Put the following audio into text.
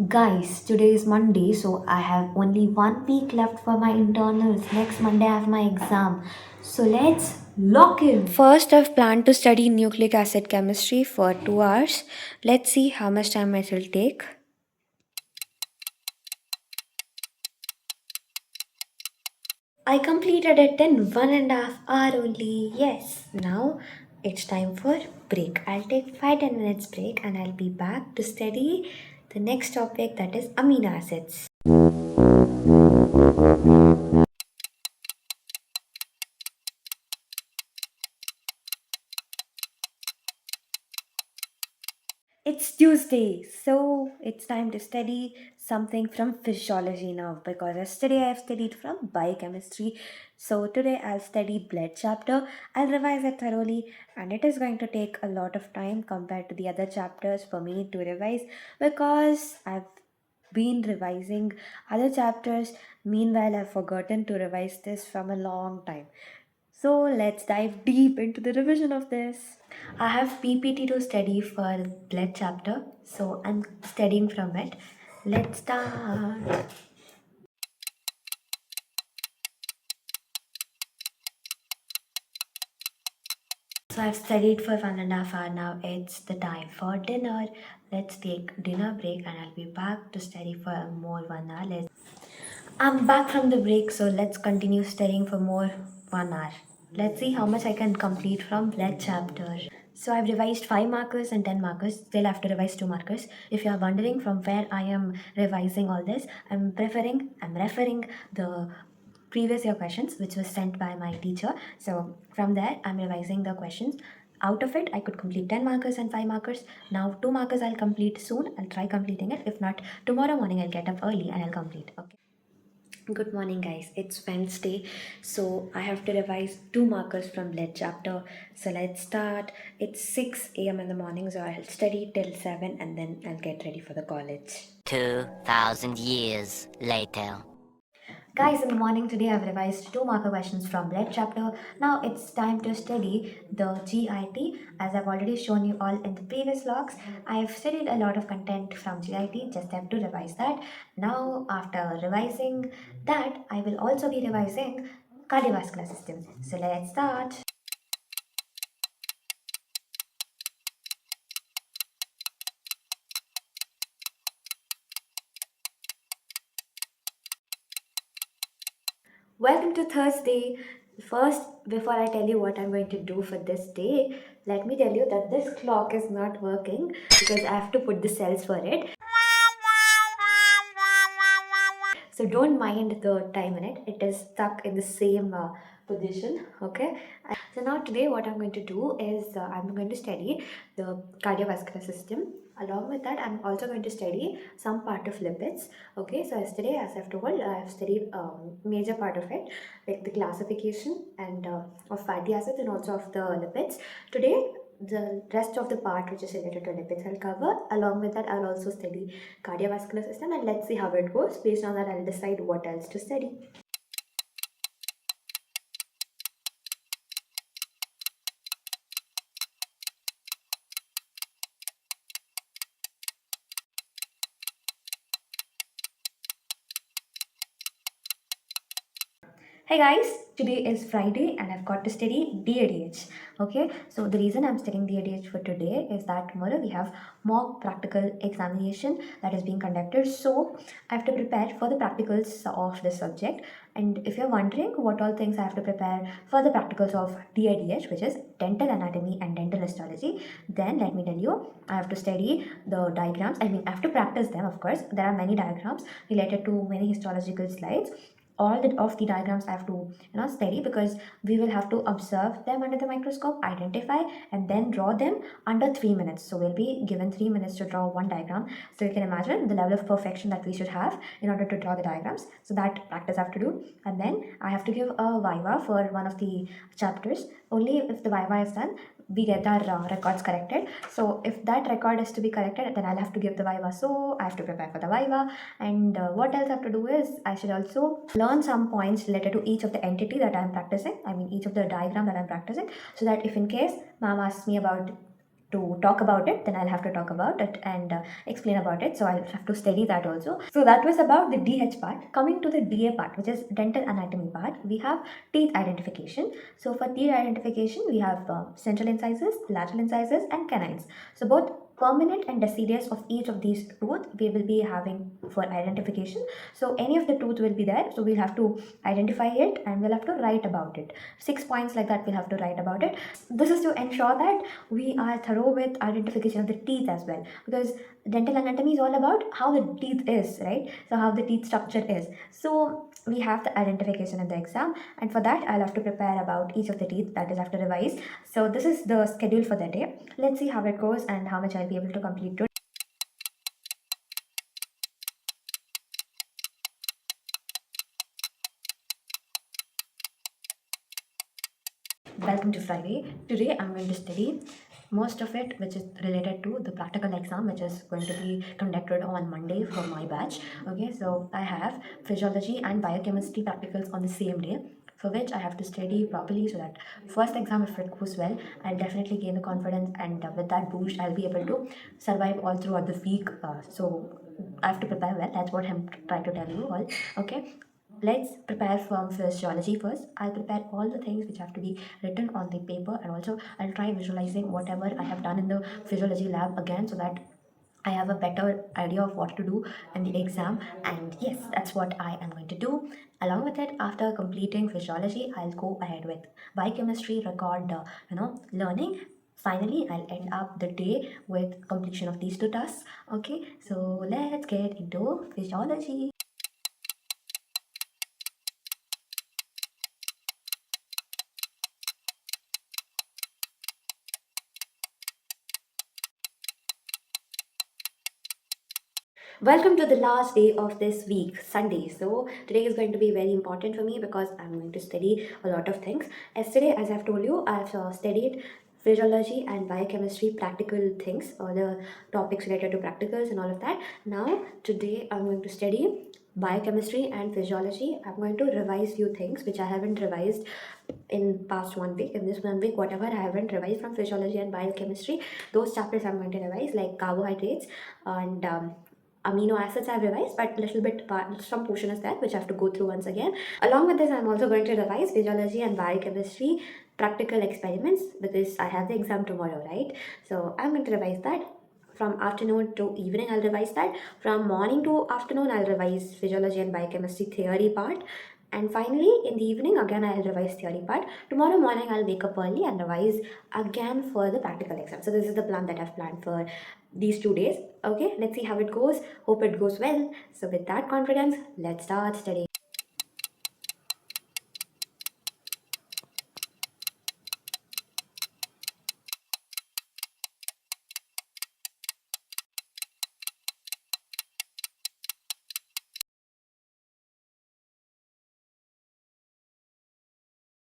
Guys, today is Monday, so I have only 1 week left for my internals. Next Monday, I have my exam. So let's lock in. First, I've planned to study nucleic acid chemistry for 2 hours. Let's see how much time it will take. I completed it in 1.5 hour only. Yes, now it's time for break. I'll take 5-10 minutes break and I'll be back to study the next topic, that is amino acids. It's Tuesday, so it's time to study something from physiology now because yesterday I have studied from biochemistry. So today I'll study blood chapter. I'll revise it thoroughly and it is going to take a lot of time compared to the other chapters for me to revise because I've been revising other chapters. Meanwhile, I've forgotten to revise this from a long time. So let's dive deep into the revision of this. I have PPT to study for blood chapter, so I'm studying from it. Let's start. So I've studied for 1.5 hours now. It's the time for dinner. Let's take dinner break and I'll be back to study for more 1 hour. I'm back from the break, so let's continue studying for more 1 hour. Let's see how much I can complete from blood chapter. So I've revised 5 markers and 10 markers. Still have to revise 2 markers. If you are wondering from where I am revising all this, I'm referring the previous year questions which was sent by my teacher. So from there, I'm revising the questions. Out of it, I could complete 10 markers and 5 markers. Now 2 markers I'll complete soon. I'll try completing it. If not, tomorrow morning I'll get up early and I'll complete. Okay. Good morning, guys. It's Wednesday, so I have to revise 2 markers from lead chapter. So let's start. It's 6 a.m. in the morning, so I'll study till 7 and then I'll get ready for the college. 2,000 years later. Guys, in the morning today, I've revised 2 marker questions from blood chapter. Now it's time to study the GIT. As I've already shown you all in the previous vlogs, I've studied a lot of content from GIT, just have to revise that. Now, after revising that, I will also be revising cardiovascular system. So let's start. Welcome to Thursday. First, before I tell you what I'm going to do for this day, let me tell you that this clock is not working because I have to put the cells for it. So don't mind the time in it. It is stuck in the same position. Okay. So now today what I'm going to do is I'm going to study the cardiovascular system. Along with that, I'm also going to study some part of lipids. Okay. So yesterday, as I've told, I have studied major part of it, like the classification and of fatty acids and also of the lipids. Today, the rest of the part which is related to lipids I'll cover. Along with that, I'll also study cardiovascular system and let's see how it goes. Based on that, I'll decide what else to study. Hey guys, today is Friday and I've got to study DADH. Okay, so the reason I'm studying DADH for today is that tomorrow we have mock practical examination that is being conducted. So I have to prepare for the practicals of this subject. And if you're wondering what all things I have to prepare for the practicals of DADH, which is dental anatomy and dental histology, then let me tell you, I have to study the diagrams. I mean, I have to practice them, of course. There are many diagrams related to many histological slides. All of the diagrams I have to study because we will have to observe them under the microscope, identify and then draw them under 3 minutes. So we'll be given 3 minutes to draw one diagram. So you can imagine the level of perfection that we should have in order to draw the diagrams. So that practice I have to do, and then I have to give a viva for one of the chapters. Only if the viva is done, we get our records corrected. So if that record is to be corrected, then I'll have to give the viva. So I have to prepare for the viva. And what else I have to do is I should also learn some points related to each of the entity that I'm practicing. I mean, each of the diagram that I'm practicing, so that if in case ma'am asks me about to talk about it, then I'll have to talk about it and explain about it. So I'll have to study that also. So that was about the DH part. Coming to the DA part, which is dental anatomy part, we have teeth identification. So for teeth identification, we have central incisors, lateral incisors, and canines. So both permanent and deciduous of each of these tooth we will be having for identification. So any of the tooth will be there. So we'll have to identify it and we'll have to write about it. 6 points like that we'll have to write about it. This is to ensure that we are thorough with identification of the teeth as well, because dental anatomy is all about how the teeth is, right? So how the teeth structure is. So we have the identification in the exam, and for that I'll have to prepare about each of the teeth, that is, I have to revise. So this is the schedule for the day. Let's see how it goes and how much I'll be able to complete today. Welcome to Friday. Today I'm going to study most of it which is related to the practical exam, which is going to be conducted on Monday for my batch. Okay, so I have physiology and biochemistry practicals on the same day, for which I have to study properly so that first exam, if it goes well, I'll definitely gain the confidence, and with that boost I'll be able to survive all throughout the week. So I have to prepare well. That's what I'm trying to tell you all. Okay, let's prepare from physiology first. I'll prepare all the things which have to be written on the paper, and also I'll try visualizing whatever I have done in the physiology lab again, so that I have a better idea of what to do in the exam. And yes, that's what I am going to do. Along with it, after completing physiology, I'll go ahead with biochemistry, record learning. Finally, I'll end up the day with completion of these two tasks. Okay, so let's get into physiology. Welcome to the last day of this week, Sunday. So, today is going to be very important for me because I'm going to study a lot of things. Yesterday, as I've told you, I've studied physiology and biochemistry practical things, or the topics related to practicals and all of that. Now, today, I'm going to study biochemistry and physiology. I'm going to revise few things which I haven't revised in past 1 week. In this 1 week, whatever I haven't revised from physiology and biochemistry, those chapters I'm going to revise, like carbohydrates and amino acids I've revised, but little bit part, some portion is there which I have to go through once again. Along with this, I'm also going to revise physiology and biochemistry practical experiments, because I have the exam tomorrow, right? So I'm going to revise that. From afternoon to evening, I'll revise that. From morning to afternoon, I'll revise physiology and biochemistry theory part. And finally, in the evening, again, I'll revise theory part. Tomorrow morning, I'll wake up early and revise again for the practical exam. So this is the plan that I've planned for these 2 days. Okay, let's see how it goes. Hope it goes well. So with that confidence, let's start studying.